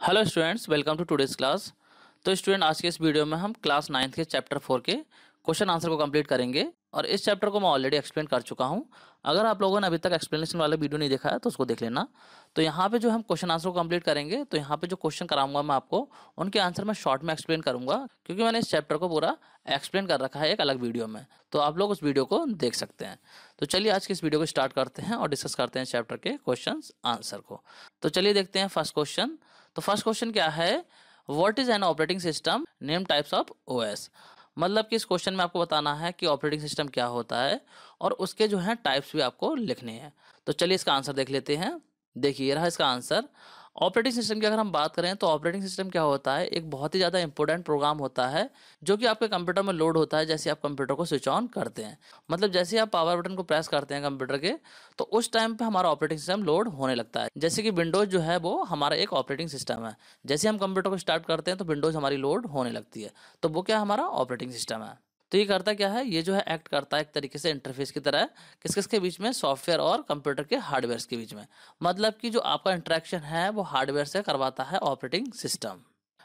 Hello students, welcome to today's class. तो student, आज के इस वीडियो में हम क्लास 9th के चैप्टर 4 के क्वेश्चन आंसर को कंप्लीट करेंगे। और इस चैप्टर को मैं ऑलरेडी एक्सप्लेन कर चुका हूं। अगर आप लोगों ने अभी तक एक्सप्लेनेशन वाला वीडियो नहीं देखा है तो उसको देख लेना। तो यहाँ पे जो हम क्वेश्चन आंसर को कंप्लीट करेंगे, तो यहाँ पे जो क्वेश्चन कराऊंगा मैं आपको, उनके आंसर मैं शॉर्ट में एक्सप्लेन करूंगा, क्योंकि मैंने इस चैप्टर को पूरा एक्सप्लेन कर रखा है एक अलग वीडियो में। तो आप लोग उस वीडियो को देख सकते हैं। तो चलिए आज की इस वीडियो को स्टार्ट करते हैं और डिस्कस करते हैं चैप्टर के क्वेश्चन आंसर को। तो चलिए देखते हैं फर्स्ट क्वेश्चन। तो फर्स्ट क्वेश्चन क्या है, what is an operating system, name types of OS. मतलब कि इस क्वेश्चन में आपको बताना है कि ऑपरेटिंग सिस्टम क्या होता है और उसके जो है टाइप्स भी आपको लिखने हैं। तो चलिए इसका आंसर देख लेते हैं। देखिए ये रहा इसका आंसर। ऑपरेटिंग सिस्टम की अगर हम बात करें तो ऑपरेटिंग सिस्टम क्या होता है, एक बहुत ही ज़्यादा इंपॉर्टेंट प्रोग्राम होता है जो कि आपके कंप्यूटर में लोड होता है जैसे आप कंप्यूटर को स्विच ऑन करते हैं। मतलब जैसे आप पावर बटन को प्रेस करते हैं कंप्यूटर के, तो उस टाइम पे हमारा ऑपरेटिंग सिस्टम लोड होने लगता है। जैसे कि विंडोज जो है वो हमारा एक ऑपरेटिंग सिस्टम है। जैसे हम कंप्यूटर को स्टार्ट करते हैं तो विंडोज हमारी लोड होने लगती है, तो वो क्या हमारा ऑपरेटिंग सिस्टम है। तो ये करता क्या है, ये जो है एक्ट करता है एक तरीके से इंटरफेस की तरह, किस किस के बीच में, सॉफ्टवेयर और कंप्यूटर के हार्डवेयर के बीच में। मतलब कि जो आपका इंटरेक्शन है वो हार्डवेयर से करवाता है ऑपरेटिंग सिस्टम।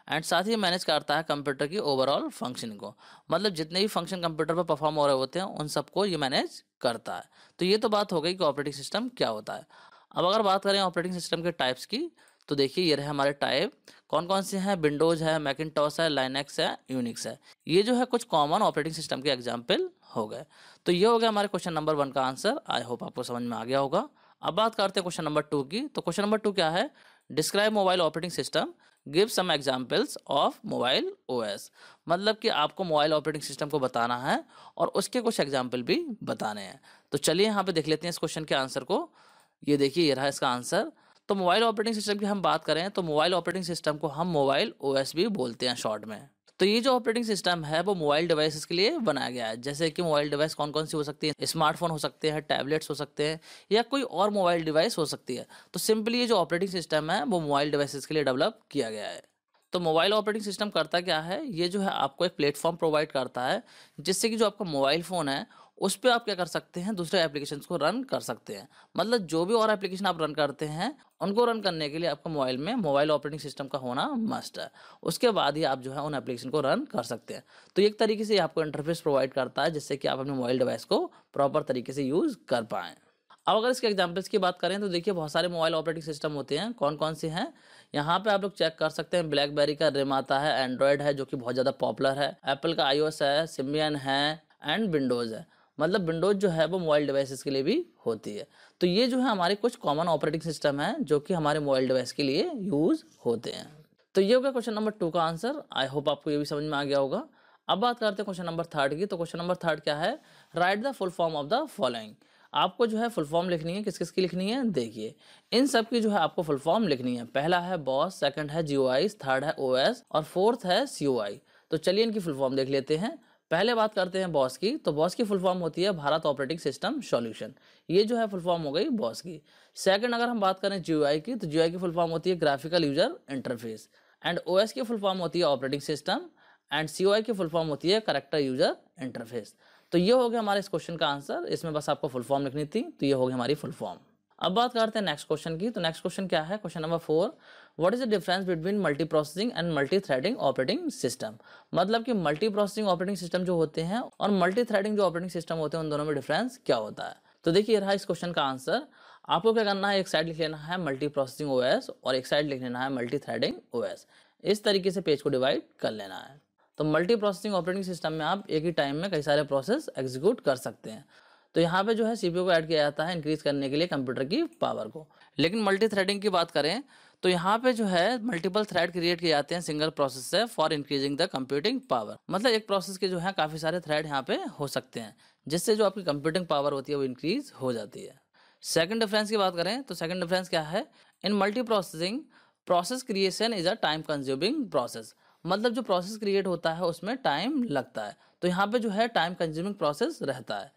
एंड साथ ही मैनेज करता है कंप्यूटर की ओवरऑल फंक्शनिंग को। मतलब जितने भी फंक्शन कंप्यूटर पर परफॉर्म हो रहे होते हैं उन सबको ये मैनेज करता है। तो ये तो बात हो गई कि ऑपरेटिंग सिस्टम क्या होता है। अब अगर बात करें ऑपरेटिंग सिस्टम के टाइप्स की, तो देखिए ये रहे हमारे टाइप। कौन कौन से हैं, विंडोज है, मैकिंटॉश है, लाइनक्स है, यूनिक्स है। ये जो है कुछ कॉमन ऑपरेटिंग सिस्टम के एग्जाम्पल हो गए। तो ये हो गया हमारे क्वेश्चन नंबर 1 का आंसर। आई होप आपको समझ में आ गया होगा। अब बात करते हैं क्वेश्चन नंबर 2 की। तो क्वेश्चन नंबर 2 क्या है, describe mobile operating system, give some examples of mobile OS. मतलब कि आपको मोबाइल ऑपरेटिंग सिस्टम को बताना है और उसके कुछ एग्जाम्पल भी बताने हैं। तो चलिए यहाँ पे देख लेते हैं इस क्वेश्चन के आंसर को। ये देखिए ये रहा इसका आंसर। तो मोबाइल ऑपरेटिंग सिस्टम की हम बात करें तो मोबाइल ऑपरेटिंग सिस्टम को हम मोबाइल ओएस भी बोलते हैं शॉर्ट में। तो ये जो ऑपरेटिंग सिस्टम है वो मोबाइल डिवाइसेस के लिए बनाया गया है। जैसे कि मोबाइल डिवाइस कौन कौन सी हो सकती है, स्मार्टफोन हो सकते हैं, टैबलेट्स हो सकते हैं, या कोई और मोबाइल डिवाइस हो सकती है। तो सिंपली ये जो ऑपरेटिंग सिस्टम है वो मोबाइल डिवाइसेस के लिए डेवलप किया गया है। तो मोबाइल ऑपरेटिंग सिस्टम करता क्या है, ये जो है आपको एक प्लेटफॉर्म प्रोवाइड करता है जिससे कि जो आपका मोबाइल फ़ोन है उस पर आप क्या कर सकते हैं, दूसरे एप्लीकेशंस को रन कर सकते हैं। मतलब जो भी और एप्लीकेशन आप रन करते हैं उनको रन करने के लिए आपका मोबाइल में मोबाइल ऑपरेटिंग सिस्टम का होना मस्ट है। उसके बाद ही आप जो है उन एप्लीकेशन को रन कर सकते हैं। तो एक तरीके से आपको इंटरफेस प्रोवाइड करता है जिससे कि आप अपने मोबाइल डिवाइस को प्रॉपर तरीके से यूज़ कर पाएँ। अब अगर इसके एग्जांपल्स की बात करें तो देखिए बहुत सारे मोबाइल ऑपरेटिंग सिस्टम होते हैं। कौन कौन से हैं, यहाँ पे आप लोग चेक कर सकते हैं। ब्लैकबेरी का रिम आता है, एंड्रॉयड है जो कि बहुत ज़्यादा पॉपुलर है, एप्पल का आईओएस है, सिम्बियन है, एंड विंडोज़ है। मतलब विंडोज़ जो है वो मोबाइल डिवाइसेस के लिए भी होती है। तो ये जो है हमारे कुछ कॉमन ऑपरेटिंग सिस्टम है जो कि हमारे मोबाइल डिवाइस के लिए यूज़ होते हैं। तो ये हो गया क्वेश्चन नंबर 2 का आंसर। आई होप आपको ये भी समझ में आ गया होगा। अब बात करते हैं क्वेश्चन नंबर 3 की। तो क्वेश्चन नंबर 3 क्या है, right the full form of the following. आपको जो है फुल फॉर्म लिखनी है। किस किस की लिखनी है, देखिए इन सब की जो है आपको फुल फॉर्म लिखनी है। पहला है बॉस, सेकंड है जीओआई, थर्ड है ओएस और फोर्थ है सीओआई। तो चलिए इनकी फुल फॉर्म देख लेते हैं। पहले बात करते हैं बॉस की। तो बॉस की फुल फॉर्म होती है भारत ऑपरेटिंग सिस्टम सॉल्यूशन। ये जो है फुल फॉर्म हो गई बॉस की। सेकंड अगर हम बात करें जीओआई की, तो जीओआई की फुल फॉर्म होती है graphical user interface. And OS की फुल फॉर्म होती है ऑपरेटिंग सिस्टम। एंड सीओआई की फुल फॉर्म होती है करेक्टर यूजर इंटरफेस। तो ये हो गया हमारे इस क्वेश्चन का आंसर। इसमें बस आपको फुल फॉर्म लिखनी थी, तो ये हो गई हमारी फुल फॉर्म। अब बात करते हैं नेक्स्ट क्वेश्चन की। तो नेक्स्ट क्वेश्चन क्या है, question number 4, what is the difference between multi processing and multi threading operating system. मतलब कि मल्टी प्रोसेसिंग ऑपरेटिंग सिस्टम जो होते हैं और मल्टी थ्रेडिंग जो ऑपरेटिंग सिस्टम होते हैं उन दोनों में डिफरेंस क्या होता है। तो देखिए रहा इस क्वेश्चन का आंसर। आपको क्या करना है, एक साइड लिख लेना है मल्टी प्रोसेसिंग ओएस और एक साइड लिख लेना है मल्टी थ्रेडिंग ओएस। इस तरीके से पेज को डिवाइड कर लेना है। तो मल्टी प्रोसेसिंग ऑपरेटिंग सिस्टम में आप एक ही टाइम में कई सारे प्रोसेस एग्जीक्यूट कर सकते हैं। तो यहाँ पे जो है सीपीयू को ऐड किया जाता है इंक्रीज करने के लिए कंप्यूटर की पावर को। लेकिन मल्टी थ्रेडिंग की बात करें तो यहाँ पे जो है मल्टीपल थ्रेड क्रिएट किए जाते हैं सिंगल प्रोसेस से for increasing the computing power. मतलब एक प्रोसेस के जो है काफ़ी सारे थ्रेड यहाँ पे हो सकते हैं जिससे जो आपकी कंप्यूटिंग पावर होती है वो इंक्रीज हो जाती है। सेकंड डिफरेंस की बात करें तो सेकंड डिफरेंस क्या है, in multiprocessing process creation is a time consuming process. मतलब जो प्रोसेस क्रिएट होता है उसमें टाइम लगता है, तो यहाँ पे जो है टाइम कंज्यूमिंग प्रोसेस रहता है।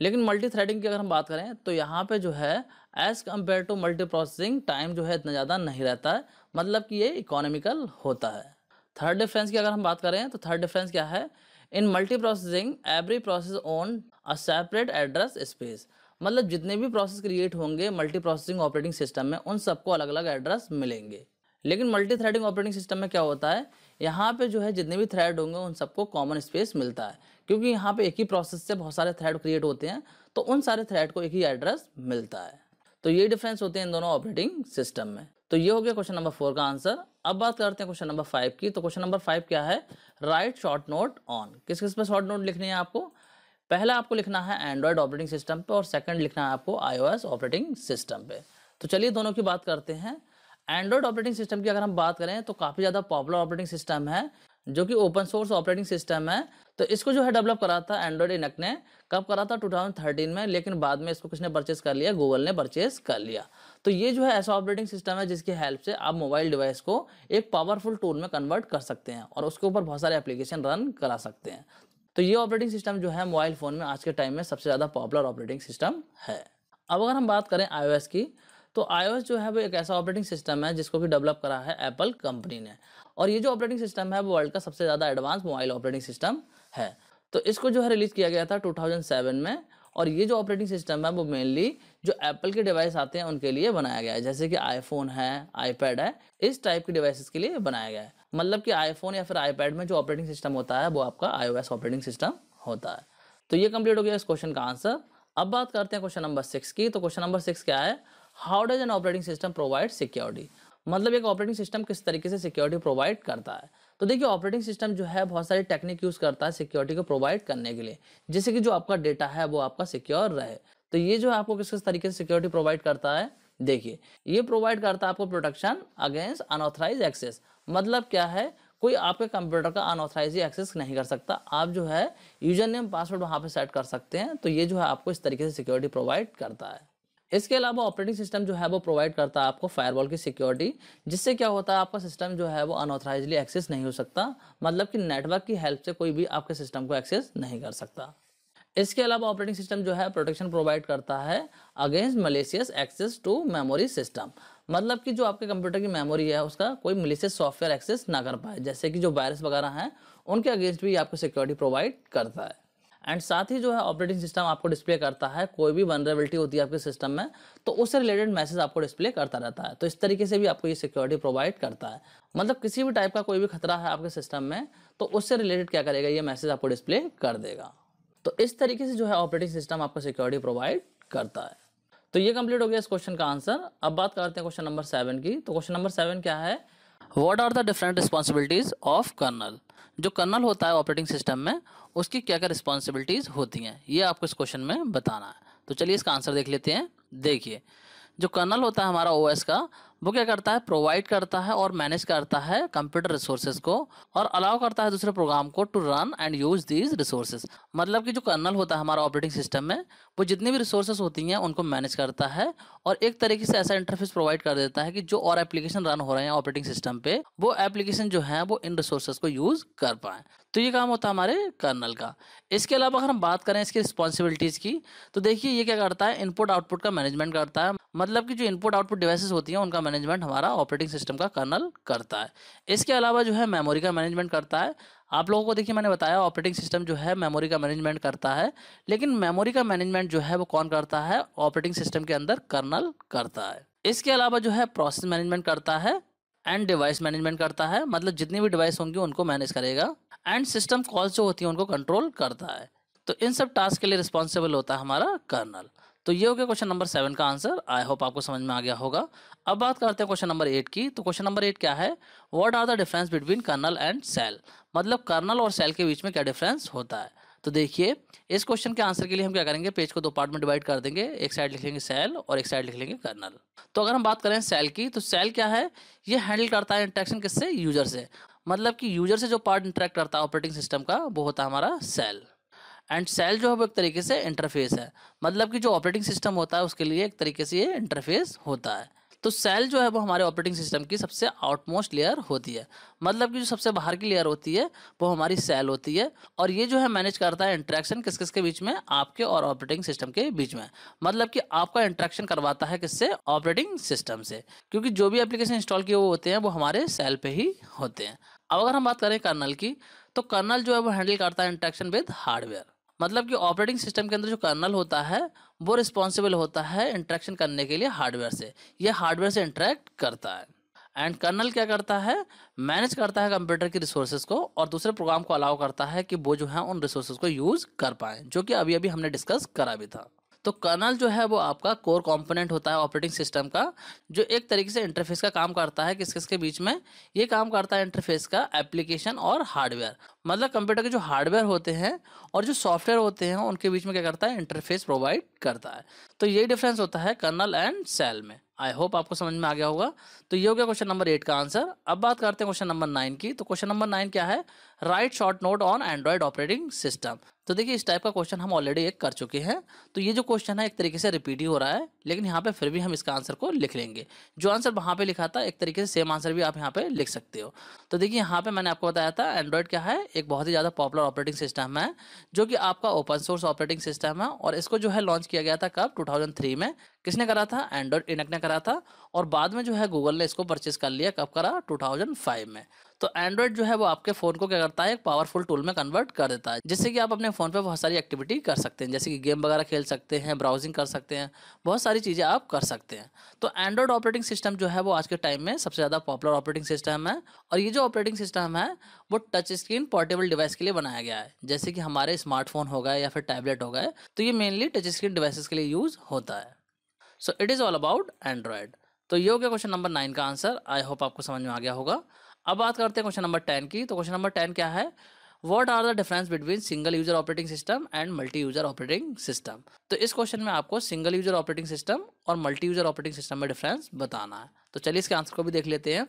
लेकिन मल्टी थ्रेडिंग की अगर हम बात करें तो यहाँ पे जो है as compare to multi processing time जो है इतना ज़्यादा नहीं रहता है। मतलब कि ये इकोनॉमिकल होता है। थर्ड डिफरेंस की अगर हम बात करें तो थर्ड डिफरेंस क्या है, in multiprocessing every process own a separate address space. मतलब जितने भी प्रोसेस क्रिएट होंगे मल्टी प्रोसेसिंग ऑपरेटिंग सिस्टम में उन सबको अलग अलग एड्रेस मिलेंगे। लेकिन मल्टी थ्रेडिंग ऑपरेटिंग सिस्टम में क्या होता है, यहाँ पे जो है जितने भी थ्रेड होंगे उन सबको कॉमन स्पेस मिलता है, क्योंकि यहाँ पे एक ही प्रोसेस से बहुत सारे थ्रेड क्रिएट होते हैं, तो उन सारे थ्रेड को एक ही एड्रेस मिलता है। तो ये डिफरेंस होते हैं इन दोनों ऑपरेटिंग सिस्टम में। तो ये हो गया क्वेश्चन नंबर 4 का आंसर। अब बात करते हैं क्वेश्चन नंबर 5 की। तो क्वेश्चन नंबर 5 क्या है, राइट शॉर्ट नोट ऑन। किस किस पे शॉर्ट नोट लिखनी है आपको, पहला आपको लिखना है एंड्रॉयड ऑपरेटिंग सिस्टम पे और सेकंड लिखना है आपको iOS ऑपरेटिंग सिस्टम पे। तो चलिए दोनों की बात करते हैं। एंड्रॉयड ऑपरेटिंग सिस्टम की अगर हम बात करें तो काफ़ी ज़्यादा पॉपुलर ऑपरेटिंग सिस्टम है, जो कि ओपन सोर्स ऑपरेटिंग सिस्टम है। तो इसको जो है डेवलप करा था एंड्रॉयड इनक ने, कब करा था 2013 में, लेकिन बाद में इसको किसने परचेस कर लिया, गूगल ने परचेस कर लिया। तो ये जो है ऐसा ऑपरेटिंग सिस्टम है जिसकी हेल्प से आप मोबाइल डिवाइस को एक पावरफुल टूल में कन्वर्ट कर सकते हैं और उसके ऊपर बहुत सारे एप्लीकेशन रन करा सकते हैं। तो ये ऑपरेटिंग सिस्टम जो है मोबाइल फ़ोन में आज के टाइम में सबसे ज़्यादा पॉपुलर ऑपरेटिंग सिस्टम है। अब अगर हम बात करें iOS की, तो iOS जो है वो एक ऐसा ऑपरेटिंग सिस्टम है जिसको कि डेवलप करा है एप्पल कंपनी ने, और ये जो ऑपरेटिंग सिस्टम है वो वर्ल्ड का सबसे ज़्यादा एडवांस मोबाइल ऑपरेटिंग सिस्टम है। तो इसको जो है रिलीज़ किया गया था 2007 में, और ये जो ऑपरेटिंग सिस्टम है वो मेनली जो एप्पल के डिवाइस आते हैं उनके लिए बनाया गया है, जैसे कि आईफोन है, आईपैड है, इस टाइप के डिवाइसेस के लिए बनाया गया है। मतलब कि आईफोन या फिर आईपैड में जो ऑपरेटिंग सिस्टम होता है वो आपका iOS ऑपरेटिंग सिस्टम होता है। तो ये कंप्लीट हो गया इस क्वेश्चन का आंसर। अब बात करते हैं क्वेश्चन नंबर 6 की। तो क्वेश्चन नंबर 6 क्या है, how does an operating system provide security. मतलब एक ऑपरेटिंग सिस्टम किस तरीके से सिक्योरिटी प्रोवाइड करता है। तो देखिए ऑपरेटिंग सिस्टम जो है बहुत सारी टेक्निक यूज़ करता है सिक्योरिटी को प्रोवाइड करने के लिए, जिससे कि जो आपका डेटा है वो आपका सिक्योर रहे। तो ये जो है आपको किस किस तरीके से सिक्योरिटी प्रोवाइड करता है, देखिए ये प्रोवाइड करता है आपको प्रोटेक्शन अगेंस्ट अनऑथराइज एक्सेस। मतलब क्या है, कोई आपके कंप्यूटर का अनऑथराइज एक्सेस नहीं कर सकता। आप जो है यूजर नेम पासवर्ड वहाँ पे सेट कर सकते हैं। तो ये जो है आपको इस तरीके से सिक्योरिटी प्रोवाइड करता है। इसके अलावा ऑपरेटिंग सिस्टम जो है वो प्रोवाइड करता है आपको फायरवॉल की सिक्योरिटी, जिससे क्या होता है आपका सिस्टम जो है वो अनऑथराइजली एक्सेस नहीं हो सकता। मतलब कि नेटवर्क की हेल्प से कोई भी आपके सिस्टम को एक्सेस नहीं कर सकता। इसके अलावा ऑपरेटिंग सिस्टम जो है प्रोटेक्शन प्रोवाइड करता है against malicious access to memory system. मतलब कि जो आपके कंप्यूटर की मेमोरी है उसका कोई मलेशियस सॉफ्टवेयर एक्सेस ना कर पाए, जैसे कि जो वायरस वगैरह हैं उनके अगेंस्ट भी आपको सिक्योरिटी प्रोवाइड करता है। एंड साथ ही जो है ऑपरेटिंग सिस्टम आपको डिस्प्ले करता है कोई भी वनरेबिलिटी होती है आपके सिस्टम में, तो उससे रिलेटेड मैसेज आपको डिस्प्ले करता रहता है। तो इस तरीके से भी आपको ये सिक्योरिटी प्रोवाइड करता है। मतलब किसी भी टाइप का कोई भी खतरा है आपके सिस्टम में तो उससे रिलेटेड क्या करेगा, ये मैसेज आपको डिस्प्ले कर देगा। तो इस तरीके से जो है ऑपरेटिंग सिस्टम आपको सिक्योरिटी प्रोवाइड करता है। तो ये कंप्लीट हो गया इस क्वेश्चन का आंसर। अब बात करते हैं क्वेश्चन नंबर 7 की। तो क्वेश्चन नंबर 7 क्या है, what are the different responsibilities of kernel. जो कर्नल होता है ऑपरेटिंग सिस्टम में उसकी क्या क्या रिस्पॉन्सिबिलिटीज होती हैं, ये आपको इस क्वेश्चन में बताना है। तो चलिए इसका आंसर देख लेते हैं। देखिए जो कर्नल होता है हमारा ओएस का, वो क्या करता है, प्रोवाइड करता है और मैनेज करता है कंप्यूटर रिसोर्सेज को और अलाउ करता है दूसरे प्रोग्राम को to run and use these resources. मतलब कि जो कर्नल होता है हमारा ऑपरेटिंग सिस्टम में, वो जितनी भी रिसोर्सेज होती हैं उनको मैनेज करता है और एक तरीके से ऐसा इंटरफेस प्रोवाइड कर देता है कि जो और एप्लीकेशन रन हो रहे हैं ऑपरेटिंग सिस्टम पे, वो एप्लीकेशन जो है वो इन रिसोर्सेज को यूज कर पाए। तो ये काम होता है हमारे कर्नल का। इसके अलावा अगर हम बात करें इसकी रिस्पॉन्सिबिलिटीज़ की, तो देखिए ये क्या करता है, इनपुट आउटपुट का मैनेजमेंट करता है। मतलब कि जो इनपुट आउटपुट डिवाइसेस होती हैं उनका मैनेजमेंट हमारा ऑपरेटिंग सिस्टम का कर्नल करता है। इसके अलावा जो है मेमोरी का मैनेजमेंट करता है। आप लोगों को देखिए मैंने बताया ऑपरेटिंग सिस्टम जो है मेमोरी का मैनेजमेंट करता है, लेकिन मेमोरी का मैनेजमेंट जो है वो कौन करता है, ऑपरेटिंग सिस्टम के अंदर कर्नल करता है। इसके अलावा जो है प्रोसेस मैनेजमेंट करता है एंड डिवाइस मैनेजमेंट करता है। मतलब जितनी भी डिवाइस होंगी उनको मैनेज करेगा एंड सिस्टम कॉल्स जो होती हैं उनको कंट्रोल करता है। तो इन सब टास्क के लिए रिस्पॉन्सिबल होता है हमारा कर्नल। तो ये हो गया क्वेश्चन नंबर 7 का आंसर। आई होप आपको समझ में आ गया होगा। अब बात करते हैं क्वेश्चन नंबर 8 की। तो क्वेश्चन नंबर 8 क्या है, what are the difference between kernel and shell. मतलब कर्नल और सेल के बीच में क्या डिफरेंस होता है। तो देखिए इस क्वेश्चन के आंसर के लिए हम क्या करेंगे, पेज को 2 पार्ट में डिवाइड कर देंगे। एक साइड लिख लेंगे सेल और एक साइड लिख लेंगे कर्नल। तो अगर हम बात करें सेल की, तो सेल क्या है, ये हैंडल करता है इंटरेक्शन किससे, यूजर से। मतलब कि यूजर से जो पार्ट इंटरेक्ट करता है ऑपरेटिंग सिस्टम का वो होता है हमारा सेल। एंड सेल जो है वो एक तरीके से इंटरफेस है। मतलब कि जो ऑपरेटिंग सिस्टम होता है उसके लिए एक तरीके से ये इंटरफेस होता है। तो सेल जो है वो हमारे ऑपरेटिंग सिस्टम की सबसे आउटमोस्ट लेयर होती है। मतलब कि जो सबसे बाहर की लेयर होती है वो हमारी सेल होती है और ये जो है मैनेज करता है इंटरेक्शन किस किस के बीच में, आपके और ऑपरेटिंग सिस्टम के बीच में। मतलब कि आपका इंटरेक्शन करवाता है किससे, ऑपरेटिंग सिस्टम से, क्योंकि जो भी एप्लीकेशन इंस्टॉल किए हुए होते हैं वो हमारे सेल पे ही होते हैं। अब अगर हम बात करें कर्नल की, तो कर्नल जो है वो हैंडल करता है इंटरेक्शन विद हार्डवेयर। मतलब कि ऑपरेटिंग सिस्टम के अंदर जो कर्नल होता है वो रिस्पॉन्सिबल होता है इंटरेक्शन करने के लिए हार्डवेयर से। ये हार्डवेयर से इंटरेक्ट करता है। एंड कर्नल क्या करता है, मैनेज करता है कंप्यूटर की रिसोर्सेज को और दूसरे प्रोग्राम को अलाउ करता है कि वो जो है उन रिसोर्सेज को यूज कर पाए, जो कि अभी अभी हमने डिस्कस करा भी था। तो कर्नल जो है वो आपका कोर कंपोनेंट होता है ऑपरेटिंग सिस्टम का, जो एक तरीके से इंटरफेस का काम करता है। किस किस के बीच में ये काम करता है इंटरफेस का, एप्लीकेशन और हार्डवेयर। मतलब कंप्यूटर के जो हार्डवेयर होते हैं और जो सॉफ्टवेयर होते हैं उनके बीच में क्या करता है, इंटरफेस प्रोवाइड करता है। तो यही डिफरेंस होता है कर्नल एंड सेल में। आई होप आपको समझ में आ गया होगा। तो ये हो गया क्वेश्चन नंबर 8 का आंसर। अब बात करते हैं क्वेश्चन नंबर 9 की। तो क्वेश्चन नंबर 9 क्या है, right short note on Android operating system. तो देखिए इस टाइप का क्वेश्चन हम ऑलरेडी एक कर चुके हैं, तो ये जो क्वेश्चन है एक तरीके से रिपीट ही हो रहा है, लेकिन यहाँ पे फिर भी हम इसका आंसर को लिख लेंगे। जो आंसर वहाँ पे लिखा था एक तरीके से सेम आंसर भी आप यहाँ पे लिख सकते हो। तो देखिए यहाँ पे मैंने आपको बताया था एंड्रॉइड क्या है, एक बहुत ही ज़्यादा पॉपुलर ऑपरेटिंग सिस्टम है, जो कि आपका ओपन सोर्स ऑपरेटिंग सिस्टम है। और इसको जो है लॉन्च किया गया था कब, 2003 में। किसने करा था, एंड्रॉइड इनक ने करा था। और बाद में जो है गूगल ने इसको परचेज कर लिया, कब करा, 2005 में। तो एंड्रॉइड जो है वो आपके फ़ोन को क्या करता है, एक पावरफुल टूल में कन्वर्ट कर देता है, जिससे कि आप अपने फ़ोन पे बहुत सारी एक्टिविटी कर सकते हैं, जैसे कि गेम वगैरह खेल सकते हैं, ब्राउजिंग कर सकते हैं, बहुत सारी चीज़ें आप कर सकते हैं। तो एंड्रॉइड ऑपरेटिंग सिस्टम जो है वो आज के टाइम में सबसे ज़्यादा पॉपुलर ऑपरेटिंग सिस्टम है। और ये जो ऑपरेटिंग सिस्टम है वो टच स्क्रीन पोर्टेबल डिवाइस के लिए बनाया गया है, जैसे कि हमारे स्मार्टफोन हो गए या फिर टैबलेट हो गए। तो ये मेनली टच स्क्रीन डिवाइसेस के लिए यूज़ होता है। So it is all about Android. तो ये हो गया क्वेश्चन नंबर 9 का आंसर। आई होप आपको समझ में आ गया होगा। अब बात करते हैं क्वेश्चन नंबर 10 की। तो क्वेश्चन नंबर 10 क्या है, what are the difference between single user operating system and multi user operating system. तो इस क्वेश्चन में आपको सिंगल यूजर ऑपरेटिंग सिस्टम और मल्टी यूजर ऑपरेटिंग सिस्टम में डिफरेंस बताना है। तो चलिए इसके आंसर को भी देख लेते हैं।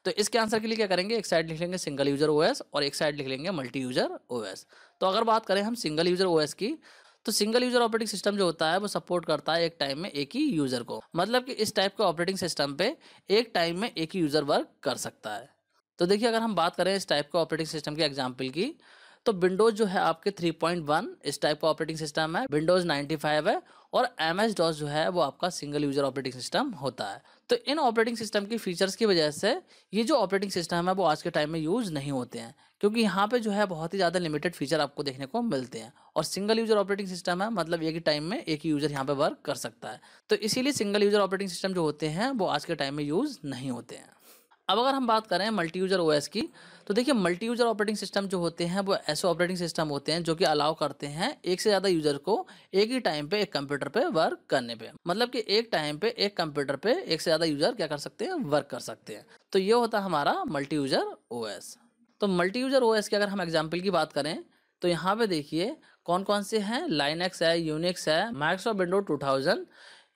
तो इसके आंसर के लिए क्या करेंगे, एक साइड लिख लेंगे सिंगल यूजर ओएस और एक साइड लिख लेंगे मल्टी यूजर ओएस। तो अगर बात करें हम सिंगल यूजर ओएस की, तो सिंगल यूजर ऑपरेटिंग सिस्टम जो होता है वो सपोर्ट करता है एक टाइम में एक ही यूजर को। मतलब कि इस टाइप के ऑपरेटिंग सिस्टम पे एक टाइम में एक ही यूजर वर्क कर सकता है। तो देखिए अगर हम बात करें इस टाइप के ऑपरेटिंग सिस्टम के एग्जांपल की, तो विंडोज जो है आपके 3.1 इस टाइप का ऑपरेटिंग सिस्टम है, विंडोज 95 है, और MS DOS जो है वो आपका सिंगल यूजर ऑपरेटिंग सिस्टम होता है। तो इन ऑपरेटिंग सिस्टम की फीचर्स की वजह से ये जो ऑपरेटिंग सिस्टम है वो आज के टाइम में यूज नहीं होते हैं, क्योंकि यहाँ पे जो है बहुत ही ज़्यादा लिमिटेड फीचर आपको देखने को मिलते हैं। और सिंगल यूजर ऑपरेटिंग सिस्टम है, मतलब एक ही टाइम में एक ही यूजर यहाँ पे वर्क कर सकता है। तो इसीलिए सिंगल यूजर ऑपरेटिंग सिस्टम जो होते हैं वो आज के टाइम में यूज नहीं होते हैं। अब अगर हम बात करें मल्टी यूजर ओएस की, तो देखिए मल्टी यूजर ऑपरेटिंग सिस्टम जो होते हैं वो ऐसे ऑपरेटिंग सिस्टम होते हैं जो कि अलाउ करते हैं एक से ज़्यादा यूजर को एक ही टाइम पे एक कंप्यूटर पे वर्क करने पे। मतलब कि एक टाइम पे एक कंप्यूटर पे एक से ज़्यादा यूजर क्या कर सकते हैं, वर्क कर सकते हैं। तो ये होता है हमारा मल्टी यूजर ओएस। तो मल्टी यूजर ओएस की अगर हम एग्जाम्पल की बात करें, तो यहाँ पे देखिए कौन कौन से हैं, लाइनक्स है, यूनिक्स है, माइक्रोसॉफ्ट विंडोज 2000,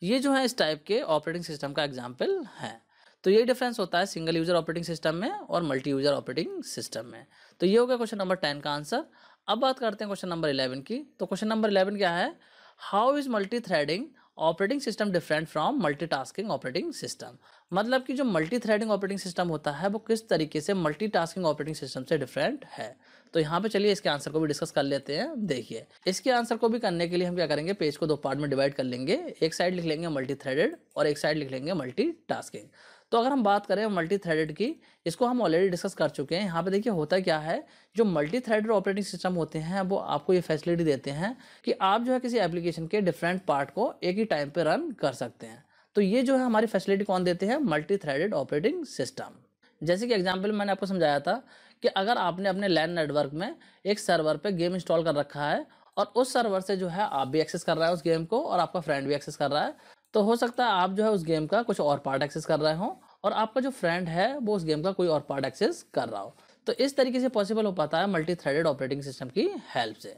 ये जो है इस टाइप के ऑपरेटिंग सिस्टम का एग्जाम्पल है। तो ये डिफरेंस होता है सिंगल यूजर ऑपरेटिंग सिस्टम में और मल्टी यूजर ऑपरेटिंग सिस्टम में। तो ये हो गया क्वेश्चन नंबर 10 का आंसर। अब बात करते हैं क्वेश्चन नंबर 11 की। तो क्वेश्चन नंबर 11 क्या है, how is multi threading operating system different from multitasking operating system. मतलब कि जो मल्टी थ्रेडिंग ऑपरेटिंग सिस्टम होता है वो किस तरीके से मल्टीटास्किंग ऑपरेटिंग सिस्टम से डिफरेंट है। तो यहाँ पे चलिए इसके आंसर को भी डिस्कस कर लेते हैं। देखिए इसके आंसर को भी करने के लिए हम क्या करेंगे, पेज को दो पार्ट में डिवाइड कर लेंगे। एक साइड लिख लेंगे मल्टी थ्रेडेड और एक साइड लिख लेंगे मल्टीटास्किंग। तो अगर हम बात करें मल्टी थ्रेडेड की, इसको हम ऑलरेडी डिस्कस कर चुके हैं। यहाँ पे देखिए होता क्या है, जो मल्टी थ्रेडेड ऑपरेटिंग सिस्टम होते हैं वो आपको ये फैसिलिटी देते हैं कि आप जो है किसी एप्लीकेशन के डिफरेंट पार्ट को एक ही टाइम पे रन कर सकते हैं। तो ये जो है हमारी फैसिलिटी कौन देते हैं, मल्टी थ्रेडेड ऑपरेटिंग सिस्टम। जैसे कि एग्जाम्पल मैंने आपको समझाया था कि अगर आपने अपने लैन नेटवर्क में एक सर्वर पे गेम इंस्टॉल कर रखा है और उस सर्वर से जो है आप भी एक्सेस कर रहे हैं उस गेम को और आपका फ्रेंड भी एक्सेस कर रहा है, तो हो सकता है आप जो है उस गेम का कुछ और पार्ट एक्सेस कर रहे हो और आपका जो फ्रेंड है वो उस गेम का कोई और पार्ट एक्सेस कर रहा हो। तो इस तरीके से पॉसिबल हो पाता है मल्टी थ्रेडेड ऑपरेटिंग सिस्टम की हेल्प से।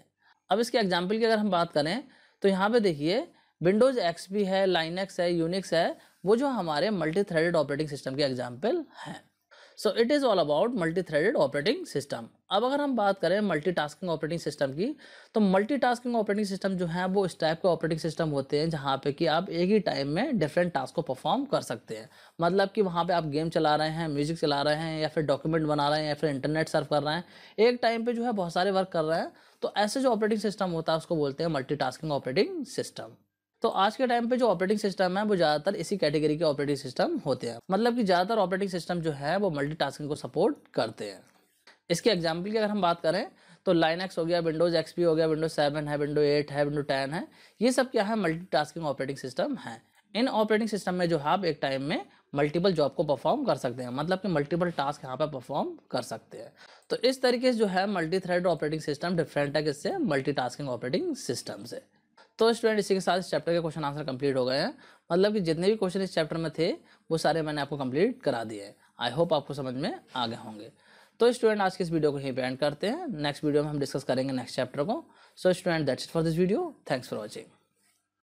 अब इसके एग्जाम्पल की अगर हम बात करें, तो यहाँ पे देखिए विंडोज एक्सपी है, लाइनक्स है, यूनिक्स है, वो जो हमारे मल्टी थ्रेडेड ऑपरेटिंग सिस्टम के एग्जाम्पल हैं। So it is all about multi threaded operating system. अब अगर हम बात करें मल्टीटास्किंग ऑपरेटिंग सिस्टम की, तो मल्टीटास्किंग ऑपरेटिंग सिस्टम जो है वो इस टाइप के ऑपरेटिंग सिस्टम होते हैं जहाँ पे कि आप एक ही टाइम में डिफरेंट टास्क को परफॉर्म कर सकते हैं। मतलब कि वहाँ पे आप गेम चला रहे हैं, म्यूजिक चला रहे हैं, या फिर डॉक्यूमेंट बना रहे हैं, या फिर इंटरनेट सर्फ कर रहे हैं, एक टाइम पे जो है बहुत सारे वर्क कर रहे हैं। तो ऐसे जो ऑपरेटिंग सिस्टम होता है उसको बोलते हैं मल्टीटास्किंग ऑपरेटिंग सिस्टम। तो आज के टाइम पे जो ऑपरेटिंग सिस्टम है वो ज़्यादातर इसी कैटेगरी के ऑपरेटिंग सिस्टम होते हैं। मतलब कि ज़्यादातर ऑपरेटिंग सिस्टम जो है वो मल्टीटास्किंग को सपोर्ट करते हैं। इसके एग्जाम्पल की अगर हम बात करें, तो लाइनक्स हो गया, विंडोज एक्सपी हो गया, विंडोज 7 है, विंडोज 8 है, विंडोज 10 है, ये सब क्या है, मल्टीटास्किंग ऑपरेटिंग सिस्टम है। इन ऑपरेटिंग सिस्टम में जो है आप एक टाइम में मल्टीपल जॉब को परफॉर्म कर सकते हैं, मतलब कि मल्टीपल टास्क यहाँ पे परफॉर्म कर सकते हैं। तो इस तरीके से जो है multi thread operating system different है किससे, मल्टीटास्किंग ऑपरेटिंग सिस्टम से। तो स्टूडेंट इसी के साथ इस चैप्टर के क्वेश्चन आंसर कंप्लीट हो गए हैं, मतलब कि जितने भी क्वेश्चन इस चैप्टर में थे वो सारे मैंने आपको कंप्लीट करा दिए हैं। आई होप आपको समझ में आ गए होंगे। तो स्टूडेंट आज की इस वीडियो को यहीं पे एंड करते हैं, नेक्स्ट वीडियो में हम डिस्कस करेंगे नेक्स्ट चैप्टर को। So student that's it for this video, thanks for watching.